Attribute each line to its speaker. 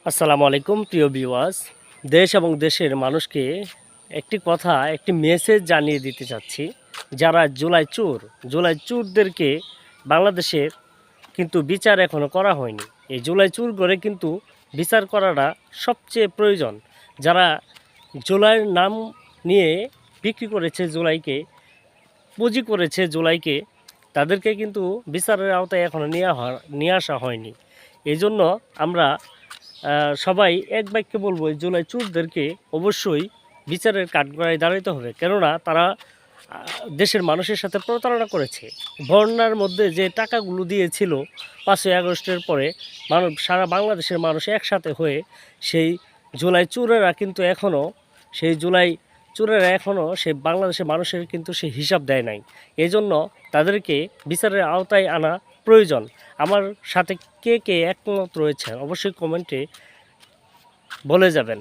Speaker 1: আসসালামু আলাইকুম প্রিয় ভিউয়ার্স। দেশ এবং দেশের মানুষকে একটি মেসেজ জানিয়ে দিতে চাচ্ছি। যারা জুলাই চোরদেরকে বাংলাদেশের কিন্তু বিচার এখনও করা হয়নি। এই জুলাই চোর করে কিন্তু বিচার করাটা সবচেয়ে প্রয়োজন। যারা জুলাইয়ের নাম নিয়ে বিক্রি করেছে, জুলাইকে পুঁজি করেছে, জুলাইকে তাদেরকে কিন্তু বিচারের আওতায় এখনও নিয়ে আসা হয়নি। এই জন্য আমরা সবাই এক বাক্যে বলবো, এই জুলাই চোরদেরকে অবশ্যই বিচারের কাঠগড়ায় দাঁড়াতে হবে। কেননা তারা দেশের মানুষের সাথে প্রতারণা করেছে। বন্যার মধ্যে যে টাকাগুলো দিয়েছিল 5ই আগস্টের পরে সারা বাংলাদেশের মানুষ একসাথে হয়ে সেই জুলাই চোরেরা কিন্তু সেই বাংলাদেশের মানুষের কিন্তু সেই হিসাব দেয় নাই। এই জন্য তাদেরকে বিচারের আওতায় আনা প্রয়োজন। আমার সাথে কে কে একমত রয়েছে অবশ্যই কমেন্টে বলে যাবেন।